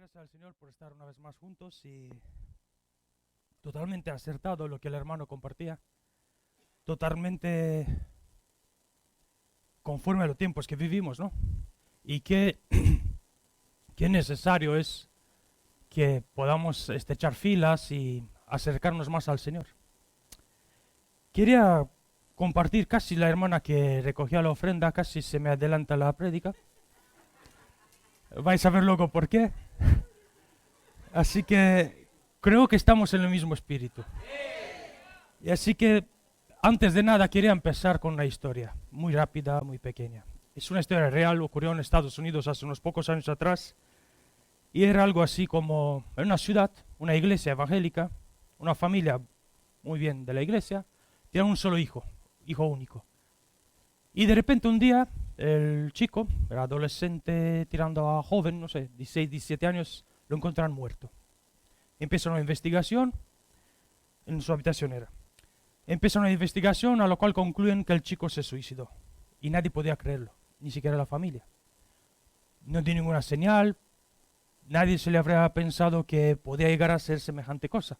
gracias al Señor por estar una vez más juntos y totalmente acertado lo que el hermano compartía, totalmente conforme a los tiempos que vivimos, ¿no? Y qué necesario es que podamos echar filas y acercarnos más al Señor. Quería compartir, casi la hermana que recogía la ofrenda, casi se me adelanta la prédica. Vais a ver luego por qué. Así que creo que estamos en el mismo espíritu. Y así que, antes de nada, quería empezar con una historia muy rápida, muy pequeña. Es una historia real, ocurrió en Estados Unidos hace unos pocos años atrás. Y era algo así como, en una ciudad, una iglesia evangélica, una familia muy bien de la iglesia, tiene un solo hijo único. Y de repente un día, el chico, era adolescente tirando a joven, no sé, 16, 17 años, lo encuentran muerto. Empieza una investigación, en su habitación era. Empieza una investigación a lo cual concluyen que el chico se suicidó. Y nadie podía creerlo, ni siquiera la familia. No tiene ninguna señal, nadie se le habría pensado que podía llegar a ser semejante cosa.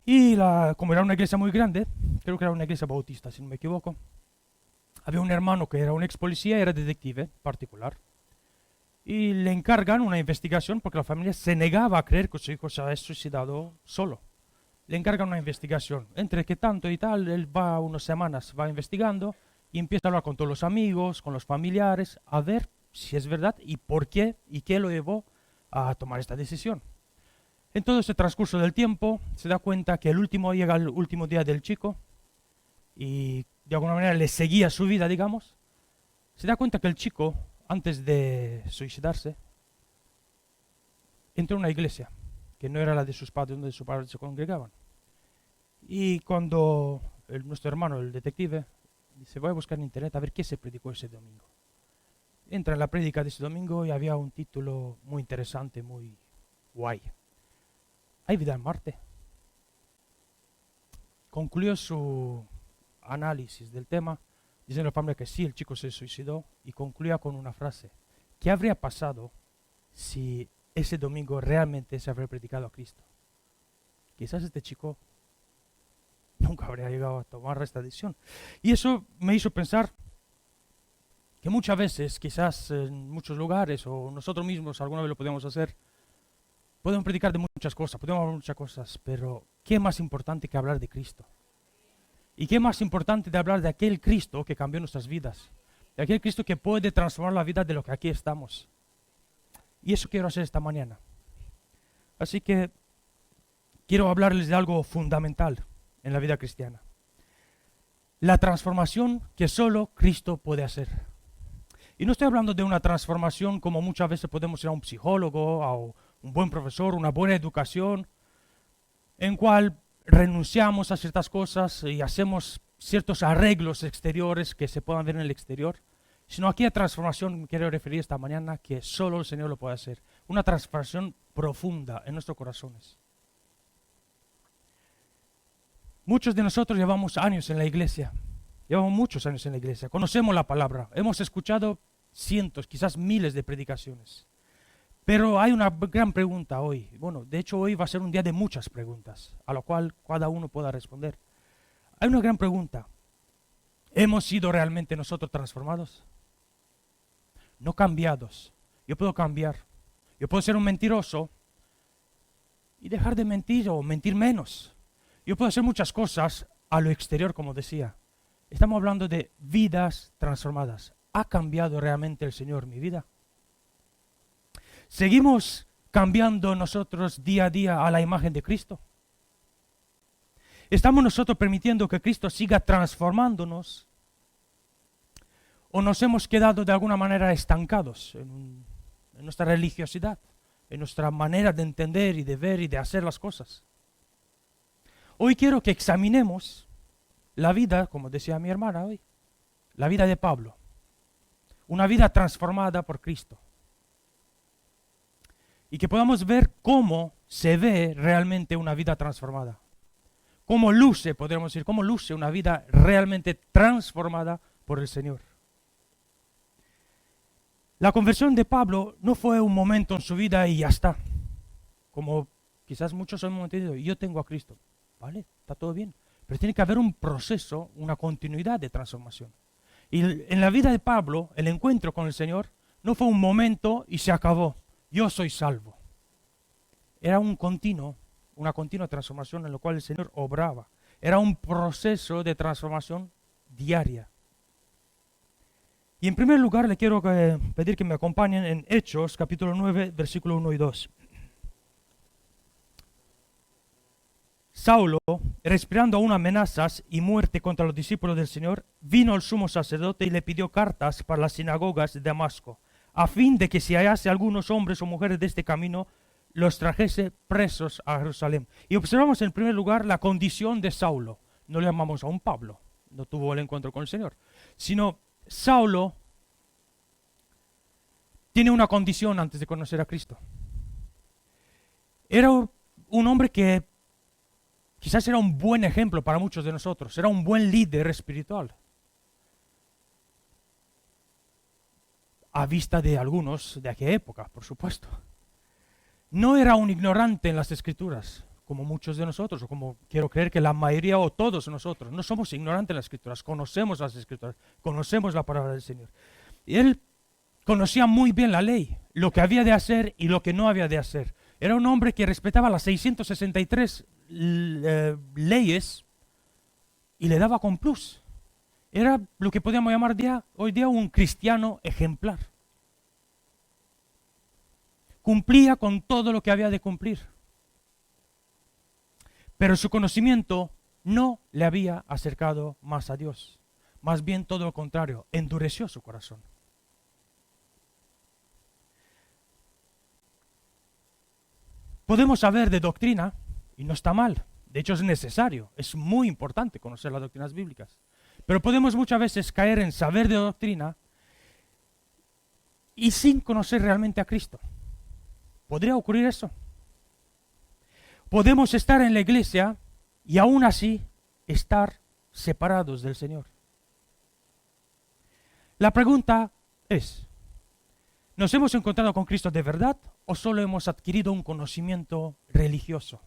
Y como era una iglesia muy grande, creo que era una iglesia bautista, si no me equivoco, había un hermano que era un ex policía, era detective particular. Y le encargan una investigación porque la familia se negaba a creer que su hijo se había suicidado solo. Le encargan una investigación. Entre que tanto y tal, él va unas semanas, va investigando y empieza a hablar con todos los amigos, con los familiares, a ver si es verdad y por qué y qué lo llevó a tomar esta decisión. En todo ese transcurso del tiempo se da cuenta que llega el último día del chico y de alguna manera le seguía su vida, digamos. Se da cuenta que el chico, antes de suicidarse, entró a una iglesia que no era la de sus padres, donde sus padres se congregaban. Y cuando nuestro hermano, el detective, dice, voy a buscar en internet a ver qué se predicó ese domingo. Entra en la prédica de ese domingo y había un título muy interesante, muy guay. ¿Hay vida en Marte? Concluyó su análisis del tema diciendo a la familia que sí, el chico se suicidó y concluía con una frase. ¿Qué habría pasado si ese domingo realmente se habría predicado a Cristo? Quizás este chico nunca habría llegado a tomar esta decisión. Y eso me hizo pensar que muchas veces, quizás en muchos lugares o nosotros mismos alguna vez lo podemos hacer, podemos predicar de muchas cosas, podemos hablar de muchas cosas, pero ¿qué más importante que hablar de Cristo? ¿Y qué más importante de hablar de aquel Cristo que cambió nuestras vidas? De aquel Cristo que puede transformar la vida de los que aquí estamos. Y eso quiero hacer esta mañana. Así que quiero hablarles de algo fundamental en la vida cristiana. La transformación que solo Cristo puede hacer. Y no estoy hablando de una transformación como muchas veces podemos ir a un psicólogo, a un buen profesor, una buena educación, en cual renunciamos a ciertas cosas y hacemos ciertos arreglos exteriores que se puedan ver en el exterior, sino aquí a transformación me quiero referir esta mañana que solo el Señor lo puede hacer. Una transformación profunda en nuestros corazones. Muchos de nosotros llevamos años en la iglesia, llevamos muchos años en la iglesia, conocemos la palabra, hemos escuchado cientos, quizás miles de predicaciones. Pero hay una gran pregunta hoy. Bueno, de hecho hoy va a ser un día de muchas preguntas, a lo cual cada uno pueda responder. Hay una gran pregunta. ¿Hemos sido realmente nosotros transformados? No cambiados. Yo puedo cambiar. Yo puedo ser un mentiroso y dejar de mentir o mentir menos. Yo puedo hacer muchas cosas a lo exterior, como decía. Estamos hablando de vidas transformadas. ¿Ha cambiado realmente el Señor mi vida? ¿Seguimos cambiando nosotros día a día a la imagen de Cristo? ¿Estamos nosotros permitiendo que Cristo siga transformándonos? ¿O nos hemos quedado de alguna manera estancados en nuestra religiosidad, en nuestra manera de entender y de ver y de hacer las cosas? Hoy quiero que examinemos la vida, como decía mi hermana hoy, la vida de Pablo. Una vida transformada por Cristo. Y que podamos ver cómo se ve realmente una vida transformada. Cómo luce, podríamos decir, cómo luce una vida realmente transformada por el Señor. La conversión de Pablo no fue un momento en su vida y ya está. Como quizás muchos hemos entendido, yo tengo a Cristo. ¿Vale? Está todo bien. Pero tiene que haber un proceso, una continuidad de transformación. Y en la vida de Pablo, el encuentro con el Señor no fue un momento y se acabó. Yo soy salvo. Era un continuo, una continua transformación en la cual el Señor obraba. Era un proceso de transformación diaria. Y en primer lugar le quiero pedir que me acompañen en Hechos, capítulo 9, versículo 1 y 2. Saulo, respirando aún amenazas y muerte contra los discípulos del Señor, vino al sumo sacerdote y le pidió cartas para las sinagogas de Damasco, a fin de que si hallase algunos hombres o mujeres de este camino, los trajese presos a Jerusalén. Y observamos en primer lugar la condición de Saulo. No le llamamos a un Pablo, no tuvo el encuentro con el Señor, sino Saulo tiene una condición antes de conocer a Cristo. Era un hombre que quizás era un buen ejemplo para muchos de nosotros, era un buen líder espiritual. A vista de algunos de aquella época, por supuesto. No era un ignorante en las Escrituras, como muchos de nosotros, o como quiero creer que la mayoría o todos nosotros. No somos ignorantes en las Escrituras, conocemos las Escrituras, conocemos la palabra del Señor. Y él conocía muy bien la ley, lo que había de hacer y lo que no había de hacer. Era un hombre que respetaba las 663 leyes y le daba con plus. Era lo que podríamos llamar hoy día un cristiano ejemplar. Cumplía con todo lo que había de cumplir. Pero su conocimiento no le había acercado más a Dios. Más bien todo lo contrario, endureció su corazón. Podemos saber de doctrina, y no está mal. De hecho es necesario, es muy importante conocer las doctrinas bíblicas. Pero podemos muchas veces caer en saber de doctrina y sin conocer realmente a Cristo. ¿Podría ocurrir eso? Podemos estar en la iglesia y aún así estar separados del Señor. La pregunta es, ¿nos hemos encontrado con Cristo de verdad o solo hemos adquirido un conocimiento religioso?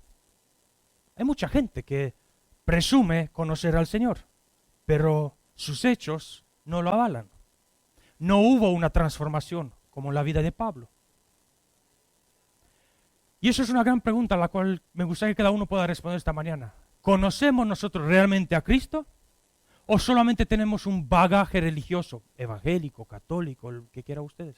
Hay mucha gente que presume conocer al Señor, pero sus hechos no lo avalan. No hubo una transformación como en la vida de Pablo. Y eso es una gran pregunta a la cual me gustaría que cada uno pueda responder esta mañana. ¿Conocemos nosotros realmente a Cristo? ¿O solamente tenemos un bagaje religioso, evangélico, católico, el que quieran ustedes?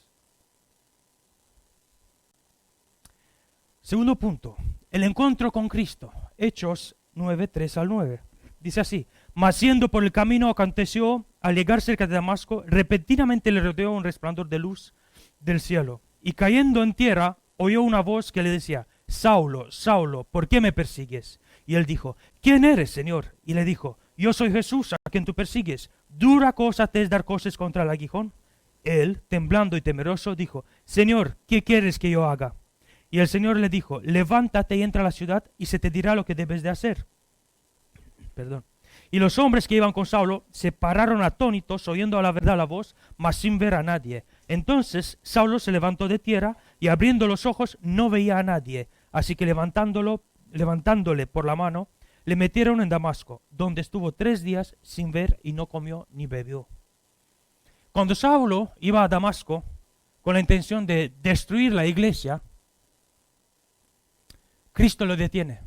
Segundo punto, el encuentro con Cristo. Hechos 9, 3 al 9. Dice así: mas yendo por el camino aconteció, al llegar cerca de Damasco, repentinamente le rodeó un resplandor de luz del cielo. Y cayendo en tierra, oyó una voz que le decía: Saulo, Saulo, ¿por qué me persigues? Y él dijo: ¿quién eres, Señor? Y le dijo: yo soy Jesús, a quien tú persigues. ¿Dura cosa te es dar cosas contra el aguijón? Él, temblando y temeroso, dijo: Señor, ¿qué quieres que yo haga? Y el Señor le dijo: levántate y entra a la ciudad y se te dirá lo que debes de hacer. Perdón. Y los hombres que iban con Saulo se pararon atónitos, oyendo a la verdad la voz, mas sin ver a nadie. Entonces Saulo se levantó de tierra y abriendo los ojos no veía a nadie. Así que levantándole por la mano, le metieron en Damasco, donde estuvo 3 días sin ver y no comió ni bebió. Cuando Saulo iba a Damasco con la intención de destruir la iglesia, Cristo lo detiene.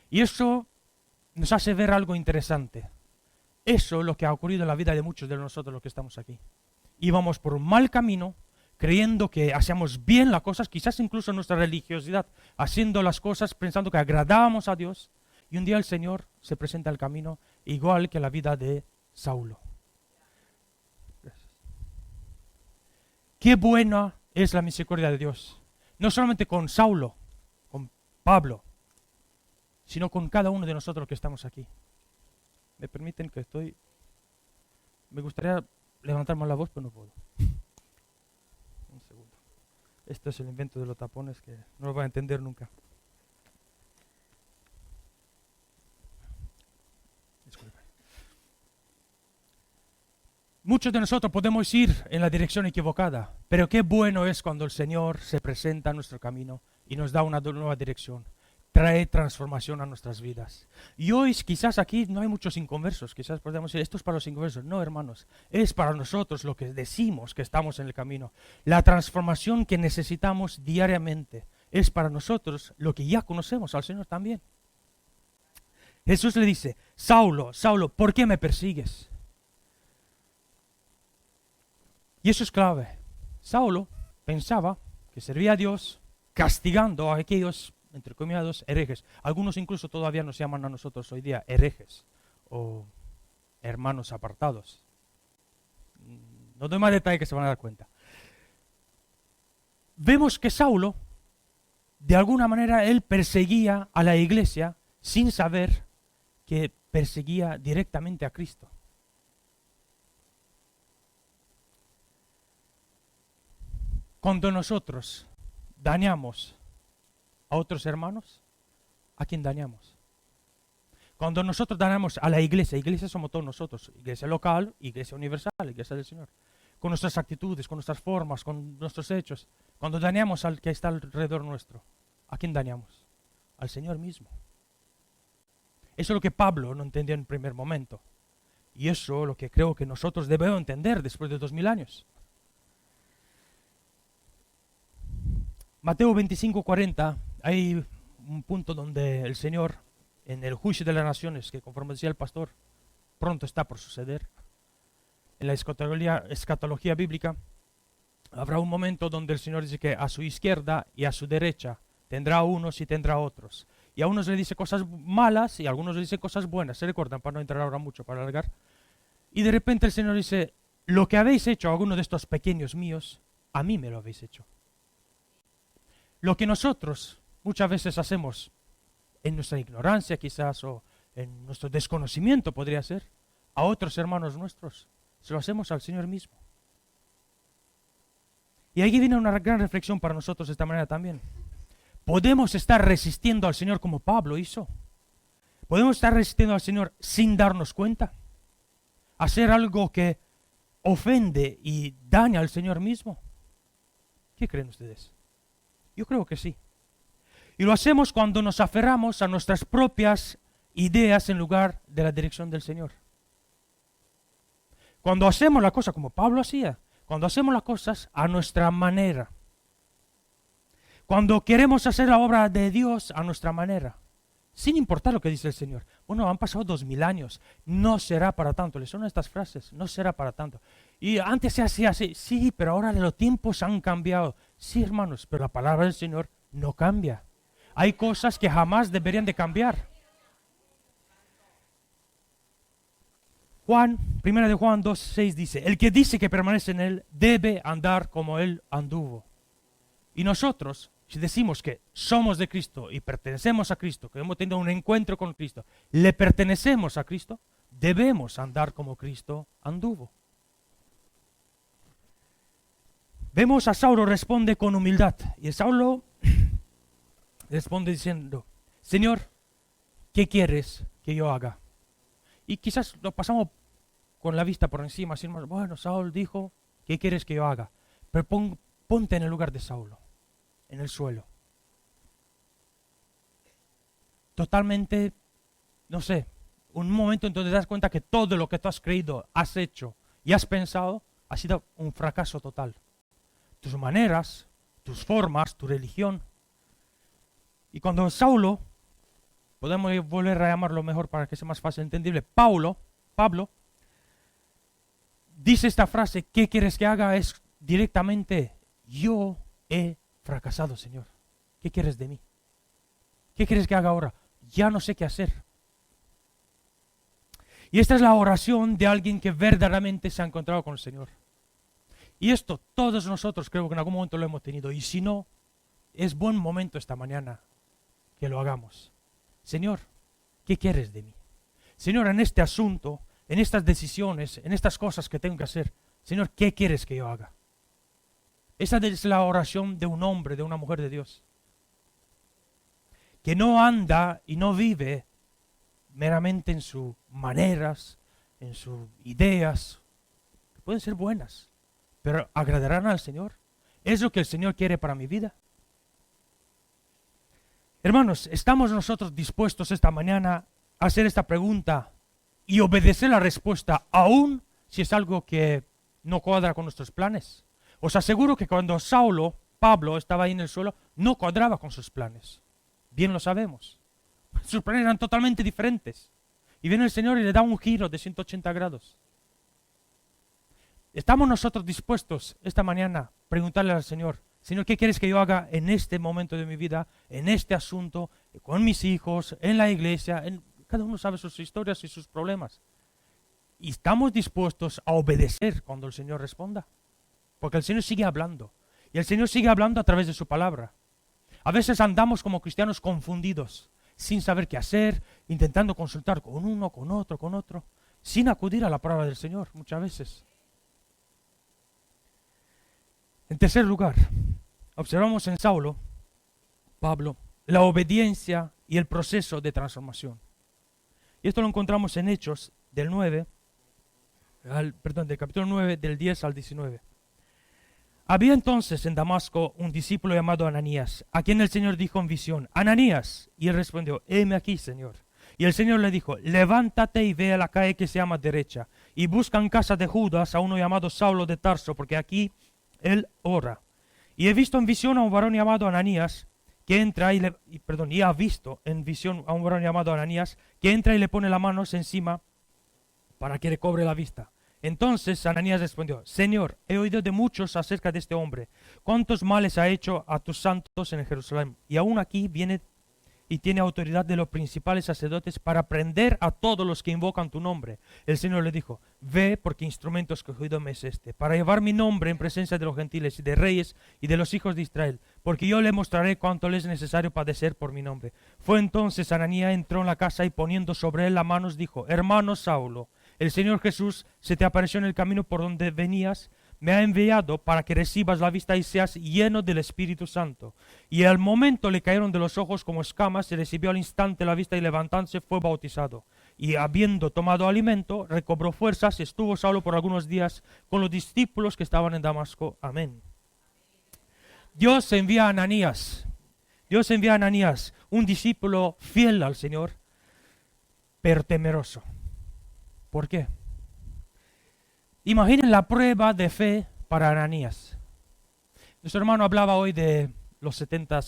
Y eso nos hace ver algo interesante. Eso es lo que ha ocurrido en la vida de muchos de nosotros los que estamos aquí. Íbamos por un mal camino, creyendo que hacíamos bien las cosas, quizás incluso nuestra religiosidad, haciendo las cosas pensando que agradábamos a Dios, y un día el Señor se presenta al camino, igual que la vida de Saulo. Gracias. Qué buena es la misericordia de Dios. No solamente con Saulo, con Pablo, sino con cada uno de nosotros que estamos aquí. Me permiten que me gustaría levantar más la voz, pero no puedo. Un segundo. Esto es el invento de los tapones que no lo voy a entender nunca. Disculpe. Muchos de nosotros podemos ir en la dirección equivocada, pero qué bueno es cuando el Señor se presenta en nuestro camino y nos da una nueva dirección. Trae transformación a nuestras vidas. Y hoy quizás aquí no hay muchos inconversos, quizás podemos decir, esto es para los inconversos. No, hermanos, es para nosotros lo que decimos que estamos en el camino. La transformación que necesitamos diariamente es para nosotros lo que ya conocemos al Señor también. Jesús le dice, Saulo, Saulo, ¿por qué me persigues? Y eso es clave. Saulo pensaba que servía a Dios castigando a aquellos, entre comillas, herejes. Algunos incluso todavía nos llaman a nosotros hoy día herejes o hermanos apartados. No doy más detalle que se van a dar cuenta. Vemos que Saulo, de alguna manera, él perseguía a la iglesia sin saber que perseguía directamente a Cristo. Cuando nosotros dañamos a otros hermanos, ¿a quién dañamos? Cuando nosotros dañamos a la iglesia somos todos nosotros, iglesia local, iglesia universal, iglesia del Señor, con nuestras actitudes, con nuestras formas, con nuestros hechos, cuando dañamos al que está alrededor nuestro, ¿a quién dañamos? Al Señor mismo. Eso es lo que Pablo no entendió en el primer momento. Y eso es lo que creo que nosotros debemos entender después de 2000 años. Mateo 25:40, hay un punto donde el Señor, en el juicio de las naciones, que conforme decía el pastor, pronto está por suceder, en la escatología bíblica, habrá un momento donde el Señor dice que a su izquierda y a su derecha tendrá unos y tendrá otros. Y a unos le dice cosas malas y a algunos le dice cosas buenas. ¿Se recuerdan? Para no entrar ahora mucho, para alargar. Y de repente el Señor dice, lo que habéis hecho a alguno de estos pequeños míos, a mí me lo habéis hecho. Lo que nosotros muchas veces hacemos en nuestra ignorancia quizás o en nuestro desconocimiento podría ser, a otros hermanos nuestros, se lo hacemos al Señor mismo. Y aquí viene una gran reflexión para nosotros de esta manera también. ¿Podemos estar resistiendo al Señor como Pablo hizo? ¿Podemos estar resistiendo al Señor sin darnos cuenta? ¿Hacer algo que ofende y daña al Señor mismo? ¿Qué creen ustedes? Yo creo que sí. Y lo hacemos cuando nos aferramos a nuestras propias ideas en lugar de la dirección del Señor. Cuando hacemos la cosa como Pablo hacía, cuando hacemos las cosas a nuestra manera. Cuando queremos hacer la obra de Dios a nuestra manera, sin importar lo que dice el Señor. Bueno, han pasado 2000 años, no será para tanto. Les son estas frases, no será para tanto. Y antes se hacía así, sí, pero ahora los tiempos han cambiado. Sí, hermanos, pero la palabra del Señor no cambia. Hay cosas que jamás deberían de cambiar. Primera de Juan 2:6 dice, el que dice que permanece en él debe andar como él anduvo. Y nosotros, si decimos que somos de Cristo y pertenecemos a Cristo, que hemos tenido un encuentro con Cristo, le pertenecemos a Cristo, debemos andar como Cristo anduvo. Vemos a Saulo responde con humildad. Y Saulo responde diciendo, Señor, ¿qué quieres que yo haga? Y quizás lo pasamos con la vista por encima, así, bueno, Saulo dijo, ¿qué quieres que yo haga? Pero ponte en el lugar de Saulo, en el suelo. Totalmente, no sé, un momento en donde te das cuenta que todo lo que tú has creído, has hecho y has pensado ha sido un fracaso total. Tus maneras, tus formas, tu religión. Y cuando Saulo, podemos volver a llamarlo mejor para que sea más fácil entendible, Pablo, dice esta frase, ¿qué quieres que haga? Es directamente, yo he fracasado, Señor. ¿Qué quieres de mí? ¿Qué quieres que haga ahora? Ya no sé qué hacer. Y esta es la oración de alguien que verdaderamente se ha encontrado con el Señor. Y esto todos nosotros creo que en algún momento lo hemos tenido. Y si no, es buen momento esta mañana que lo hagamos. Señor, ¿qué quieres de mí? Señor, en este asunto, en estas decisiones, en estas cosas que tengo que hacer, Señor, ¿qué quieres que yo haga? Esa es la oración de un hombre, de una mujer de Dios. Que no anda y no vive meramente en sus maneras, en sus ideas, pueden ser buenas, pero ¿agradarán al Señor? ¿Es lo que el Señor quiere para mi vida? Hermanos, ¿estamos nosotros dispuestos esta mañana a hacer esta pregunta y obedecer la respuesta, aún si es algo que no cuadra con nuestros planes? Os aseguro que cuando Pablo estaba ahí en el suelo, no cuadraba con sus planes. Bien lo sabemos. Sus planes eran totalmente diferentes. Y viene el Señor y le da un giro de 180 grados. ¿Estamos nosotros dispuestos esta mañana a preguntarle al Señor, Señor, ¿qué quieres que yo haga en este momento de mi vida, en este asunto, con mis hijos, en la iglesia? Cada uno sabe sus historias y sus problemas. Y estamos dispuestos a obedecer cuando el Señor responda. Porque el Señor sigue hablando. Y el Señor sigue hablando a través de su palabra. A veces andamos como cristianos confundidos, sin saber qué hacer, intentando consultar con uno, con otro, sin acudir a la palabra del Señor muchas veces. En tercer lugar, observamos en Pablo, la obediencia y el proceso de transformación. Y esto lo encontramos en Hechos del capítulo 9, del 10 al 19. Había entonces en Damasco un discípulo llamado Ananías, a quien el Señor dijo en visión, Ananías, y él respondió, heme aquí, Señor. Y el Señor le dijo, levántate y ve a la calle que se llama Derecha, y busca en casa de Judas a uno llamado Saulo de Tarso, porque aquí él ora. Y he visto en visión a un varón llamado Ananías, que entra y ha visto en visión a un varón llamado Ananías, que entra y le pone las manos encima para que le cobre la vista. Entonces Ananías respondió, Señor, he oído de muchos acerca de este hombre, cuántos males ha hecho a tus santos en Jerusalén, y aún aquí viene y tiene autoridad de los principales sacerdotes para prender a todos los que invocan tu nombre. El Señor le dijo, ve, porque instrumento escogido me es este, para llevar mi nombre en presencia de los gentiles y de reyes y de los hijos de Israel, porque yo le mostraré cuánto le es necesario padecer por mi nombre. Fue entonces Ananías, entró en la casa y poniendo sobre él las manos dijo, hermano Saulo, el Señor Jesús se te apareció en el camino por donde venías, me ha enviado para que recibas la vista y seas lleno del Espíritu Santo. Y al momento le cayeron de los ojos como escamas, se recibió al instante la vista y levantándose fue bautizado. Y habiendo tomado alimento, recobró fuerzas y estuvo Saulo por algunos días con los discípulos que estaban en Damasco. Amén. Dios envía a Ananías, un discípulo fiel al Señor, pero temeroso. ¿Por qué? Imaginen la prueba de fe para Ananías. Nuestro hermano hablaba hoy de los 70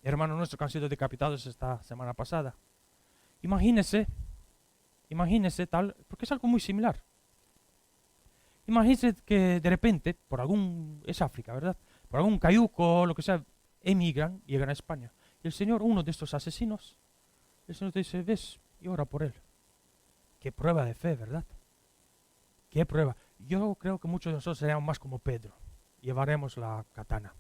hermanos nuestros que han sido decapitados esta semana pasada. Imagínese tal, porque es algo muy similar. Imagínese que de repente, es África, ¿verdad? Por algún cayuco, lo que sea, emigran, llegan a España. Y el Señor, uno de estos asesinos, el Señor te dice, ves, y ora por él. Qué prueba de fe, ¿verdad? Qué prueba. Yo creo que muchos de nosotros seríamos más como Pedro. Llevaremos la katana.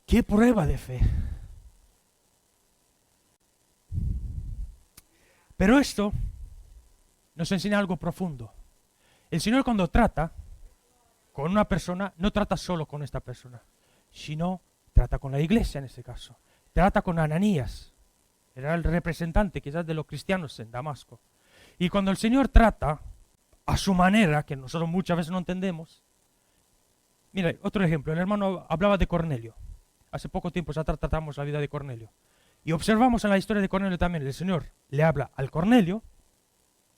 Qué prueba de fe. Pero esto nos enseña algo profundo. El Señor cuando trata con una persona, no trata solo con esta persona, sino trata con la iglesia en este caso. Trata con Ananías. Era el representante quizás de los cristianos en Damasco. Y cuando el Señor trata a su manera, que nosotros muchas veces no entendemos. Mira, otro ejemplo, el hermano hablaba de Cornelio. Hace poco tiempo tratamos la vida de Cornelio. Y observamos en la historia de Cornelio también, el Señor le habla al Cornelio,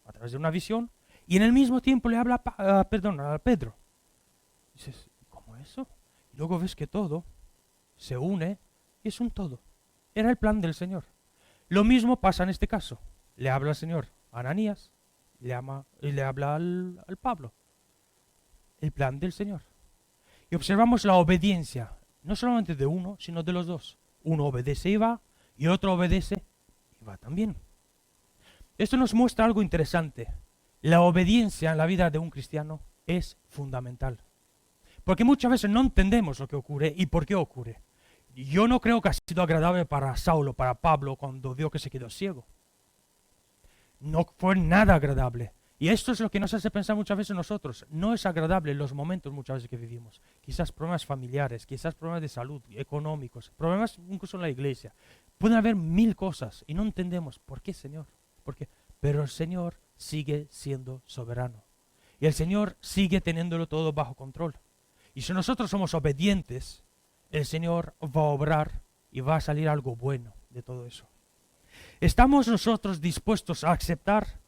a través de una visión, y en el mismo tiempo le habla a Pedro. Y dices, ¿cómo eso? Y luego ves que todo se une y es un todo. Era el plan del Señor. Lo mismo pasa en este caso. Le habla al Señor a Ananías y le habla al Pablo. El plan del Señor. Y observamos la obediencia, no solamente de uno, sino de los dos. Uno obedece y va, y otro obedece y va también. Esto nos muestra algo interesante. La obediencia en la vida de un cristiano es fundamental. Porque muchas veces no entendemos lo que ocurre y por qué ocurre. Yo no creo que ha sido agradable para Saulo, para Pablo, cuando vio que se quedó ciego. No fue nada agradable. Y esto es lo que nos hace pensar muchas veces nosotros. No es agradable los momentos muchas veces que vivimos. Quizás problemas familiares, quizás problemas de salud, económicos, problemas incluso en la iglesia. Pueden haber 1000 cosas y no entendemos. ¿Por qué, Señor? ¿Por qué? pero el Señor sigue siendo soberano. Y el Señor sigue teniéndolo todo bajo control. Y si nosotros somos obedientes, el Señor va a obrar y va a salir algo bueno de todo eso. ¿Estamos nosotros dispuestos a aceptar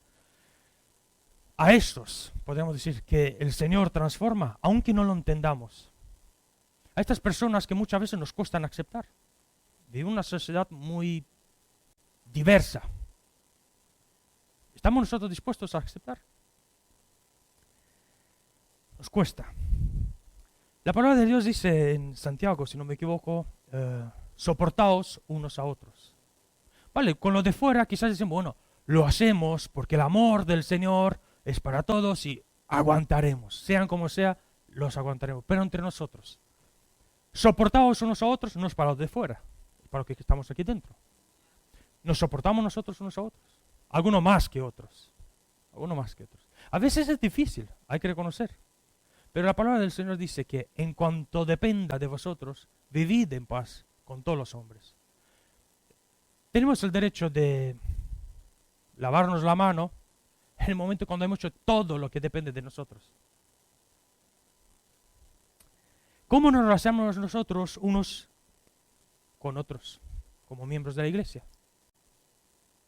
a estos, podríamos decir, que el Señor transforma, aunque no lo entendamos? A estas personas que muchas veces nos cuestan aceptar. Vive una sociedad muy diversa. ¿Estamos nosotros dispuestos a aceptar? Nos cuesta. La palabra de Dios dice en Santiago, si no me equivoco, soportaos unos a otros. Vale, con lo de fuera quizás decimos, bueno, lo hacemos porque el amor del Señor es para todos y aguantaremos. Sean como sea, los aguantaremos. Pero entre nosotros, soportaos unos a otros no es para los de fuera, es para los que estamos aquí dentro. Nos soportamos nosotros unos a otros. Algunos más que otros. Algunos más que otros. A veces es difícil, hay que reconocer. Pero la palabra del Señor dice que en cuanto dependa de vosotros, vivid en paz con todos los hombres. Tenemos el derecho de lavarnos la mano en el momento cuando hemos hecho todo lo que depende de nosotros. ¿Cómo nos relacionamos nosotros unos con otros como miembros de la iglesia?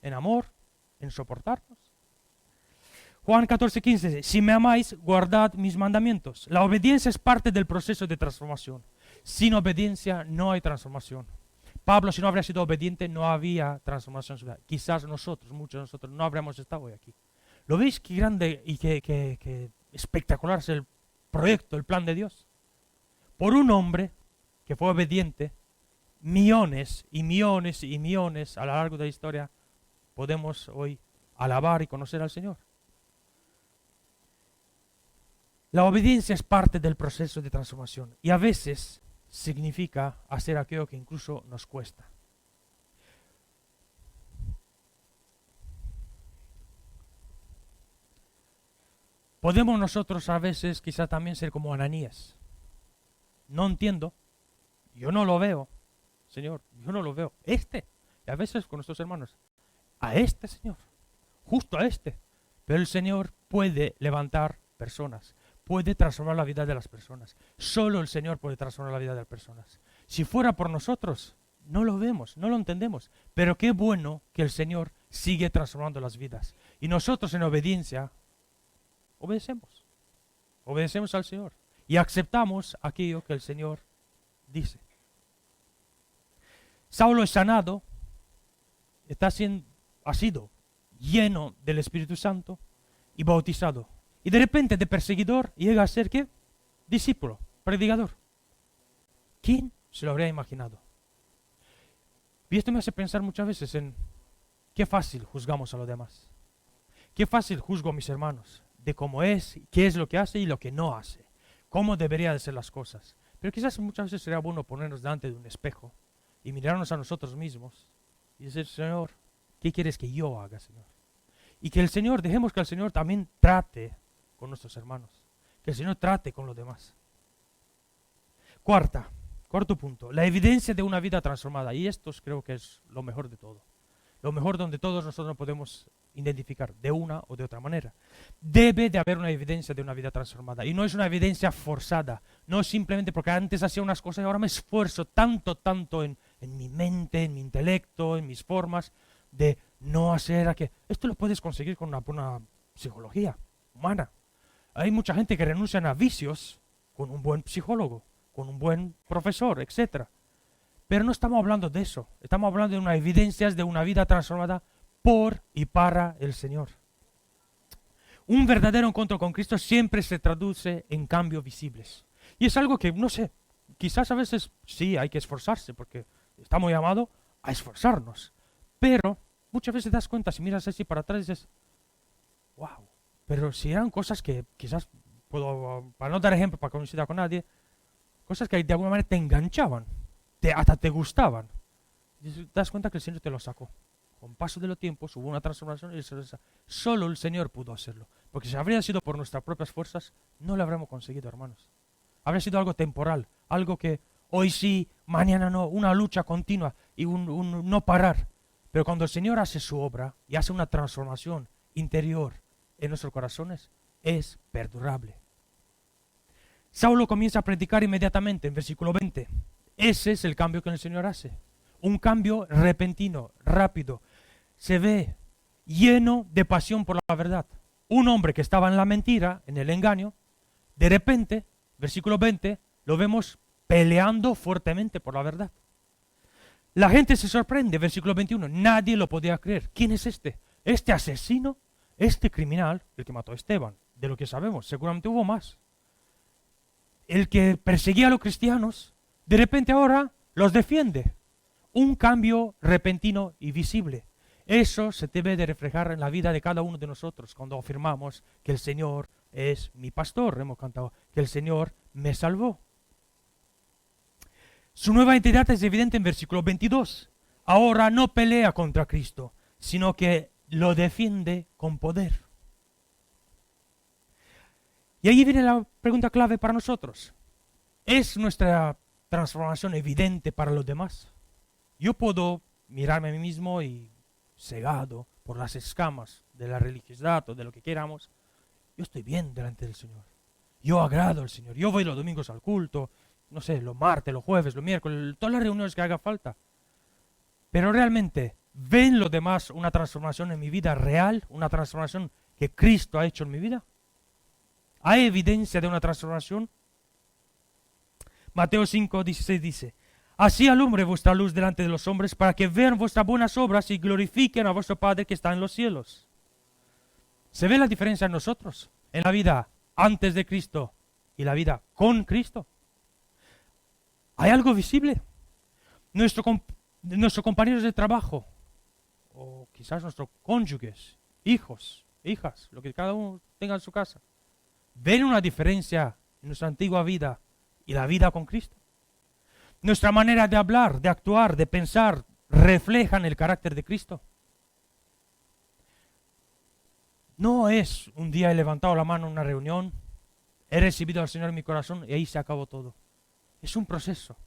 En amor, en soportarnos. Juan 14:15 dice, si me amáis, guardad mis mandamientos. La obediencia es parte del proceso de transformación. Sin obediencia no hay transformación. Pablo, si no habría sido obediente, no había transformación. Quizás nosotros, muchos de nosotros, no habríamos estado hoy aquí. ¿Lo veis qué grande y qué espectacular es el proyecto, el plan de Dios? Por un hombre que fue obediente, millones y millones y millones a lo largo de la historia podemos hoy alabar y conocer al Señor. La obediencia es parte del proceso de transformación y a veces significa hacer aquello que incluso nos cuesta. Podemos nosotros a veces quizá también ser como Ananías. No entiendo, yo no lo veo, Señor, yo no lo veo. Y a veces con nuestros hermanos, a este Señor, justo a este. Pero el Señor puede levantar personas, puede transformar la vida de las personas. Solo el Señor puede transformar la vida de las personas. Si fuera por nosotros, no lo vemos, no lo entendemos. Pero qué bueno que el Señor sigue transformando las vidas. Y nosotros en obediencia, obedecemos al Señor. Y aceptamos aquello que el Señor dice. Saulo es sanado, ha sido lleno del Espíritu Santo y bautizado. Y de repente de perseguidor llega a ser ¿qué? Discípulo, predicador. ¿Quién se lo habría imaginado? Y esto me hace pensar muchas veces en qué fácil juzgamos a los demás. Qué fácil juzgo a mis hermanos de cómo es, qué es lo que hace y lo que no hace. Cómo deberían de ser las cosas. Pero quizás muchas veces sería bueno ponernos delante de un espejo y mirarnos a nosotros mismos y decir, Señor, ¿qué quieres que yo haga, Señor? Y que el Señor, dejemos que el Señor también trate con nuestros hermanos. Que el Señor trate con los demás. Cuarto punto, la evidencia de una vida transformada. Y esto creo que es lo mejor de todo. Lo mejor donde todos nosotros nos podemos identificar de una o de otra manera. Debe de haber una evidencia de una vida transformada. Y no es una evidencia forzada. No es simplemente porque antes hacía unas cosas y ahora me esfuerzo tanto en mi mente, en mi intelecto, en mis formas, de no hacer aquello. Esto lo puedes conseguir con una buena psicología humana. Hay mucha gente que renuncia a vicios con un buen psicólogo, con un buen profesor, etc. Pero no estamos hablando de eso. Estamos hablando de una evidencia de una vida transformada por y para el Señor. Un verdadero encuentro con Cristo siempre se traduce en cambios visibles. Y es algo que, no sé, quizás a veces sí hay que esforzarse, porque estamos llamados a esforzarnos. Pero muchas veces te das cuenta, si miras así para atrás, dices, wow, pero si eran cosas que quizás, para no dar ejemplo, para coincidir con nadie, cosas que de alguna manera te enganchaban, hasta te gustaban. Y te das cuenta que el Señor te lo sacó. Con paso de los tiempos hubo una transformación y solo el Señor pudo hacerlo. Porque si habría sido por nuestras propias fuerzas, no lo habríamos conseguido, hermanos. Habría sido algo temporal, algo que hoy sí, mañana no, una lucha continua y un no parar. Pero cuando el Señor hace su obra y hace una transformación interior en nuestros corazones, es perdurable. Saulo comienza a predicar inmediatamente en versículo 20. Ese es el cambio que el Señor hace. Un cambio repentino, rápido. Se ve lleno de pasión por la verdad. Un hombre que estaba en la mentira, en el engaño, de repente, versículo 20, lo vemos peleando fuertemente por la verdad. La gente se sorprende, versículo 21, nadie lo podía creer. ¿Quién es este? Este asesino, este criminal, el que mató a Esteban, de lo que sabemos, seguramente hubo más. El que perseguía a los cristianos, de repente ahora los defiende. Un cambio repentino y visible. Eso se debe de reflejar en la vida de cada uno de nosotros cuando afirmamos que el Señor es mi pastor. Hemos cantado que el Señor me salvó. Su nueva identidad es evidente en versículo 22. Ahora no pelea contra Cristo, sino que lo defiende con poder. Y ahí viene la pregunta clave para nosotros. ¿Es nuestra transformación evidente para los demás? Yo puedo mirarme a mí mismo y cegado por las escamas de la religiosidad o de lo que queramos. Yo estoy bien delante del Señor. Yo agrado al Señor. Yo voy los domingos al culto, no sé, los martes, los jueves, los miércoles, todas las reuniones que haga falta. Pero realmente, ¿ven los demás una transformación en mi vida real? ¿Una transformación que Cristo ha hecho en mi vida? ¿Hay evidencia de una transformación? Mateo 5:16 dice: así alumbre vuestra luz delante de los hombres, para que vean vuestras buenas obras y glorifiquen a vuestro Padre que está en los cielos. ¿Se ve la diferencia en nosotros? En la vida antes de Cristo y la vida con Cristo. ¿Hay algo visible? Nuestros compañeros de trabajo, o quizás nuestros cónyuges, hijos, hijas, lo que cada uno tenga en su casa, ¿ven una diferencia en nuestra antigua vida y la vida con Cristo? Nuestra manera de hablar, de actuar, de pensar, reflejan el carácter de Cristo. No es un día he levantado la mano en una reunión, he recibido al Señor en mi corazón y ahí se acabó todo. Es un proceso,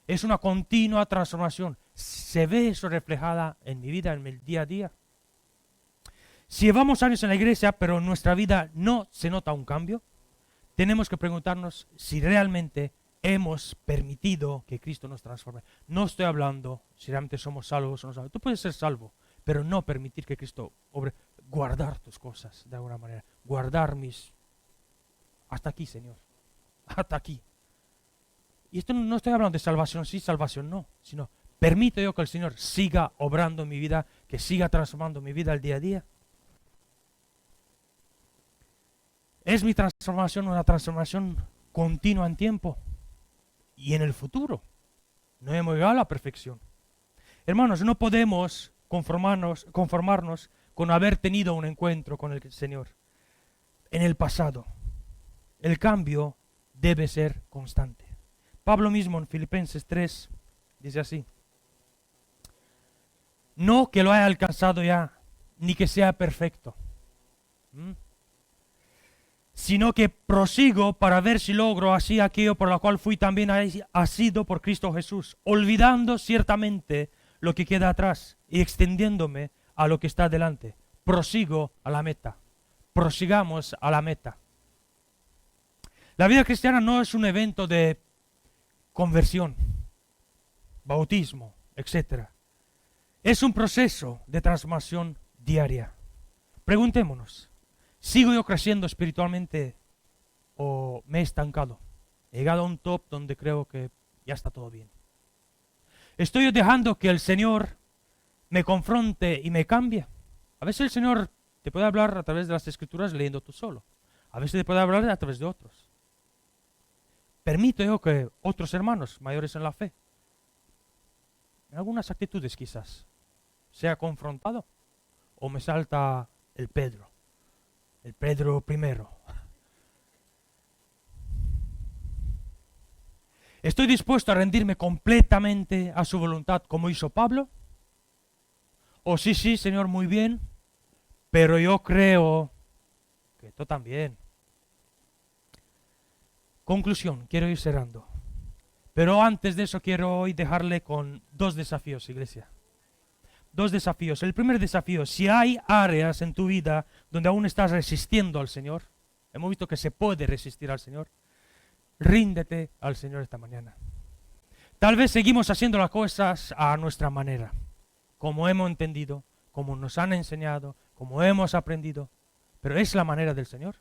es una continua transformación. Se ve eso reflejada en mi vida, en el día a día. Si llevamos años en la iglesia, pero en nuestra vida no se nota un cambio, tenemos que preguntarnos si realmente hemos permitido que Cristo nos transforme. No estoy hablando si realmente somos salvos o no salvos. Tú puedes ser salvo, pero no permitir que Cristo obre. Guardar tus cosas de alguna manera. Guardar mis... Hasta aquí, Señor. Hasta aquí. Y esto no estoy hablando de salvación sí, salvación no, sino permito yo que el Señor siga obrando en mi vida, que siga transformando mi vida al día a día. ¿Es mi transformación una transformación continua en tiempo y en el futuro? No hemos llegado a la perfección. Hermanos, no podemos conformarnos con haber tenido un encuentro con el Señor en el pasado. El cambio debe ser constante. Pablo mismo en Filipenses 3 dice así: no que lo haya alcanzado ya, ni que sea perfecto, sino que prosigo para ver si logro así aquello por lo cual fui también asido por Cristo Jesús, olvidando ciertamente lo que queda atrás y extendiéndome a lo que está delante. Prosigo a la meta. Prosigamos a la meta. La vida cristiana no es un evento de conversión, bautismo, etc. Es un proceso de transformación diaria. Preguntémonos, ¿sigo yo creciendo espiritualmente o me he estancado? He llegado a un top donde creo que ya está todo bien. ¿Estoy dejando que el Señor me confronte y me cambie? A veces el Señor te puede hablar a través de las Escrituras leyendo tú solo. A veces te puede hablar a través de otros. Permito yo que otros hermanos mayores en la fe, en algunas actitudes quizás, sea confrontado o me salta el Pedro primero. ¿Estoy dispuesto a rendirme completamente a su voluntad como hizo Pablo? O sí, Señor, muy bien, pero yo creo que tú también. Conclusión, quiero ir cerrando. Pero antes de eso quiero hoy dejarle con dos desafíos, iglesia. dos desafíos. El primer desafío, si hay áreas en tu vida donde aún estás resistiendo al Señor, hemos visto que se puede resistir al Señor, ríndete al Señor esta mañana. Tal vez seguimos haciendo las cosas a nuestra manera, como hemos entendido, como nos han enseñado, como hemos aprendido, pero es la manera del Señor.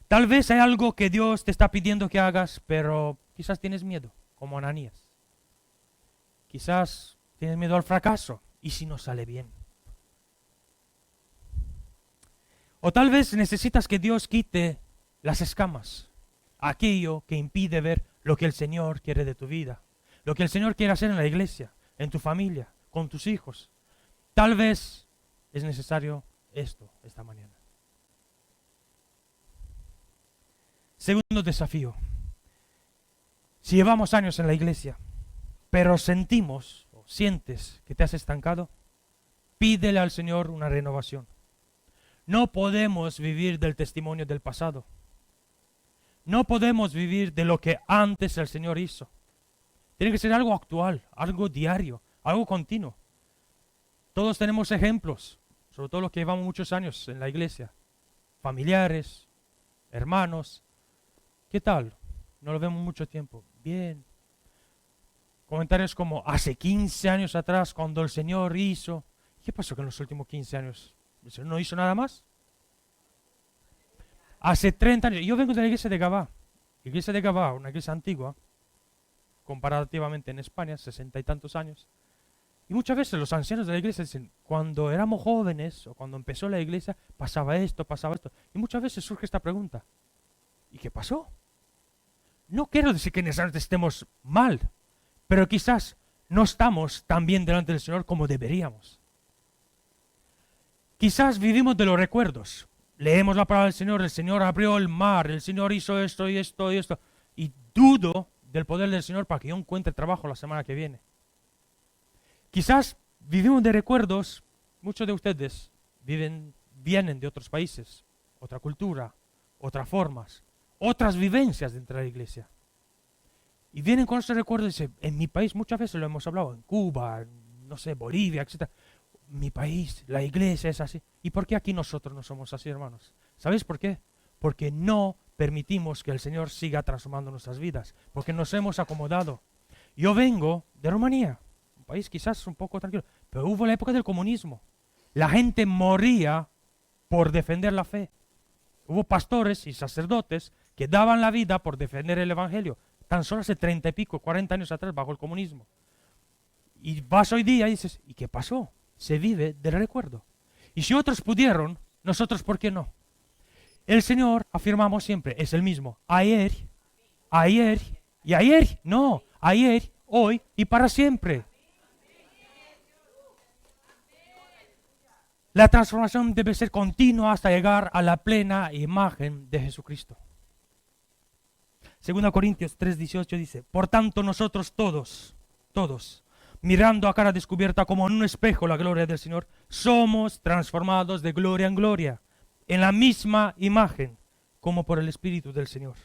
Tal vez hay algo que Dios te está pidiendo que hagas, pero quizás tienes miedo, como Ananías. Quizás tienes miedo al fracaso, ¿y si no sale bien? O tal vez necesitas que Dios quite las escamas, aquello que impide ver lo que el Señor quiere de tu vida, lo que el Señor quiere hacer en la iglesia, en tu familia, con tus hijos. Tal vez es necesario esto esta mañana. Segundo desafío. Si llevamos años en la iglesia, pero sentimos o sientes que te has estancado, pídele al Señor una renovación. No podemos vivir del testimonio del pasado. No podemos vivir de lo que antes el Señor hizo. Tiene que ser algo actual, algo diario, algo continuo. Todos tenemos ejemplos, sobre todo los que llevamos muchos años en la iglesia. Familiares, hermanos. ¿Qué tal? No lo vemos mucho tiempo. Bien. Comentarios como, hace 15 años atrás, cuando el Señor hizo. ¿Qué pasó que en los últimos 15 años? ¿El Señor no hizo nada más? Hace 30 años. Yo vengo de la iglesia de Gabá. Iglesia de Gabá, una iglesia antigua, comparativamente en España, 60 y tantos años. Y muchas veces los ancianos de la iglesia dicen, cuando éramos jóvenes o cuando empezó la iglesia, pasaba esto, pasaba esto. Y muchas veces surge esta pregunta, ¿y qué pasó? No quiero decir que necesariamente estemos mal, pero quizás no estamos tan bien delante del Señor como deberíamos. Quizás vivimos de los recuerdos. Leemos la palabra del Señor, el Señor abrió el mar, el Señor hizo esto y esto y esto. Y dudo del poder del Señor para que yo encuentre trabajo la semana que viene. Quizás vivimos de recuerdos, muchos de ustedes vienen de otros países, otra cultura, otras formas, otras vivencias dentro de la iglesia. Y vienen con esos recuerdos y dicen, en mi país muchas veces lo hemos hablado, en Cuba, no sé, Bolivia, etc. Mi país, la iglesia es así. ¿Y por qué aquí nosotros no somos así, hermanos? ¿Sabéis por qué? Porque no permitimos que el Señor siga transformando nuestras vidas, porque nos hemos acomodado. Yo vengo de Rumanía, un país quizás un poco tranquilo, pero hubo la época del comunismo. La gente moría por defender la fe. Hubo pastores y sacerdotes que daban la vida por defender el evangelio, tan solo hace 30 y pico, 40 años atrás, bajo el comunismo. Y vas hoy día y dices, ¿y qué pasó? Se vive del recuerdo. Y si otros pudieron, nosotros ¿por qué no? El Señor, afirmamos siempre, es el mismo. Ayer, y ayer, no, ayer, hoy y para siempre. La transformación debe ser continua hasta llegar a la plena imagen de Jesucristo. 2 Corintios 3:18 dice, por tanto nosotros todos, mirando a cara descubierta como en un espejo la gloria del Señor, somos transformados de gloria en gloria, en la misma imagen, como por el Espíritu del Señor.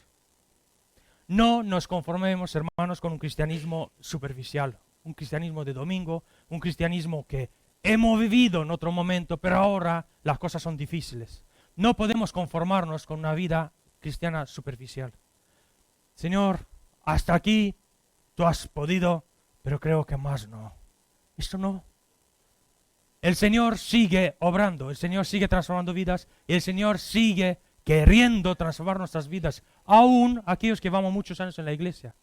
No nos conformemos, hermanos, con un cristianismo superficial, un cristianismo de domingo, un cristianismo que hemos vivido en otro momento, pero ahora las cosas son difíciles. No podemos conformarnos con una vida cristiana superficial. Señor, hasta aquí tú has podido, pero creo que más no. Esto no. El Señor sigue obrando, el Señor sigue transformando vidas y el Señor sigue queriendo transformar nuestras vidas, aún aquellos que llevamos muchos años en la iglesia.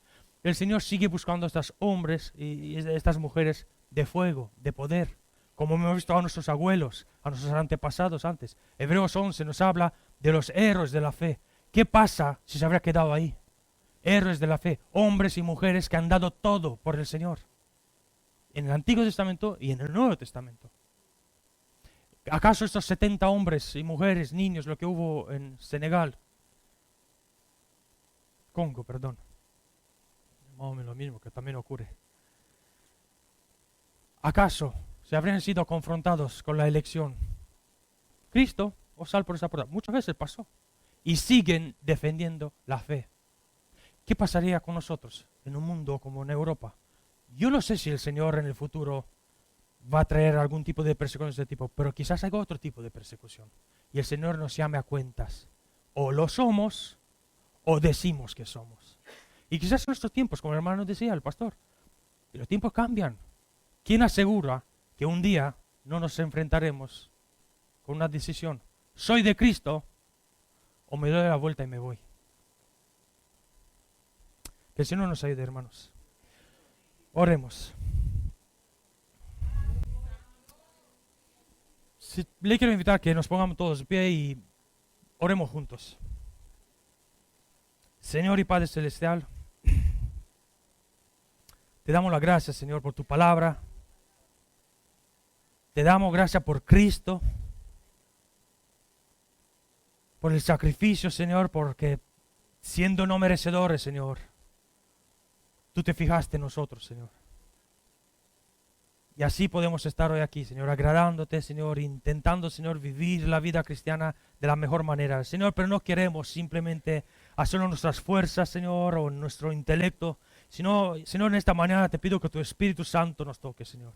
El Señor sigue buscando a estos hombres y estas mujeres de fuego, de poder, como hemos visto a nuestros abuelos, a nuestros antepasados antes. Hebreos 11 nos habla de los héroes de la fe. ¿Qué pasa si se habría quedado ahí? Héroes de la fe, hombres y mujeres que han dado todo por el Señor, en el Antiguo Testamento y en el Nuevo Testamento. ¿Acaso estos 70 hombres y mujeres, niños, lo que hubo en Senegal, Congo, perdón, más o menos lo mismo que también ocurre, acaso se habrían sido confrontados con la elección? Cristo os sal por esa puerta. Muchas veces pasó y siguen defendiendo la fe. ¿Qué pasaría con nosotros en un mundo como en Europa, Yo no sé si el Señor en el futuro va a traer algún tipo de persecución de este tipo, pero quizás haya otro tipo de persecución. Y el Señor nos llame a cuentas. O lo somos, o decimos que somos. Y quizás en nuestros tiempos, como el hermano decía, el pastor, y los tiempos cambian. ¿Quién asegura que un día no nos enfrentaremos con una decisión? ¿Soy de Cristo o me doy la vuelta y me voy? Que el Señor nos ayude, hermanos. Oremos. Le quiero invitar a que nos pongamos todos de pie y oremos juntos. Señor y Padre Celestial, te damos las gracias, Señor, por tu palabra. Te damos gracias por Cristo, por el sacrificio, Señor, porque siendo no merecedores, Señor, tú te fijaste en nosotros, Señor. Y así podemos estar hoy aquí, Señor, agradándote, Señor, intentando, Señor, vivir la vida cristiana de la mejor manera. Señor, pero no queremos simplemente hacerlo en nuestras fuerzas, Señor, o en nuestro intelecto, sino, Señor, en esta mañana te pido que tu Espíritu Santo nos toque, Señor.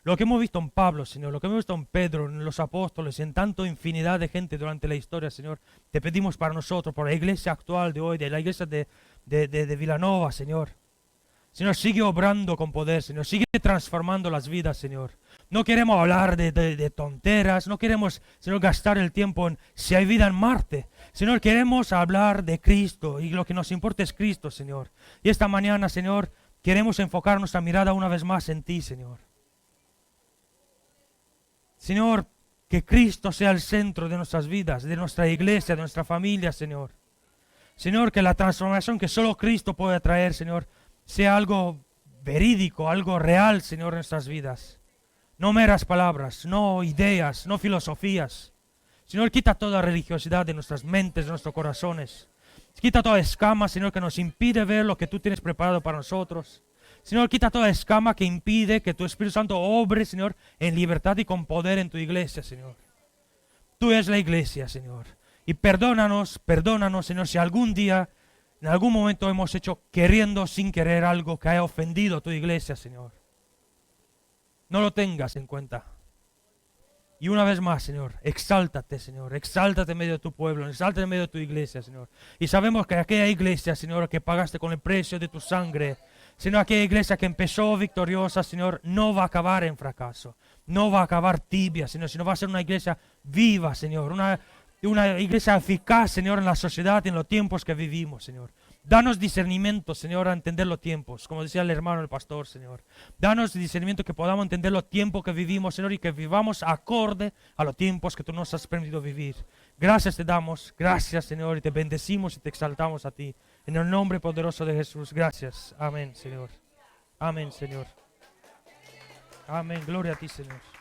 Lo que hemos visto en Pablo, Señor, lo que hemos visto en Pedro, en los apóstoles, en tanto infinidad de gente durante la historia, Señor, te pedimos para nosotros, por la iglesia actual de hoy, de la iglesia de Vilanova, Señor. Señor, sigue obrando con poder, Señor, sigue transformando las vidas, Señor. No queremos hablar de tonteras, no queremos, Señor, gastar el tiempo en si hay vida en Marte. Señor, queremos hablar de Cristo y lo que nos importa es Cristo, Señor. Y esta mañana, Señor, queremos enfocar nuestra mirada una vez más en ti, Señor. Señor, que Cristo sea el centro de nuestras vidas, de nuestra iglesia, de nuestra familia, Señor. Señor, que la transformación que solo Cristo puede traer, Señor, sea algo verídico, algo real, Señor, en nuestras vidas. No meras palabras, no ideas, no filosofías. Señor, quita toda religiosidad de nuestras mentes, de nuestros corazones. Quita toda escama, Señor, que nos impide ver lo que tú tienes preparado para nosotros. Señor, quita toda escama que impide que tu Espíritu Santo obre, Señor, en libertad y con poder en tu iglesia, Señor. Tú eres la iglesia, Señor. Y perdónanos, Señor, si algún día, en algún momento hemos hecho queriendo sin querer algo que haya ofendido a tu iglesia, Señor. No lo tengas en cuenta. Y una vez más, Señor, exáltate, Señor, exáltate en medio de tu pueblo, exáltate en medio de tu iglesia, Señor. Y sabemos que aquella iglesia, Señor, que pagaste con el precio de tu sangre, Señor, aquella iglesia que empezó victoriosa, Señor, no va a acabar en fracaso, no va a acabar tibia, Señor, sino va a ser una iglesia viva, Señor, una iglesia eficaz, Señor, en la sociedad y en los tiempos que vivimos, Señor. Danos discernimiento, Señor, a entender los tiempos, como decía el hermano, el pastor, Señor. Danos discernimiento que podamos entender los tiempos que vivimos, Señor, y que vivamos acorde a los tiempos que tú nos has permitido vivir. Gracias te damos, gracias, Señor, y te bendecimos y te exaltamos a ti. En el nombre poderoso de Jesús, gracias. Amén, Señor. Amén, Señor. Amén, gloria a ti, Señor.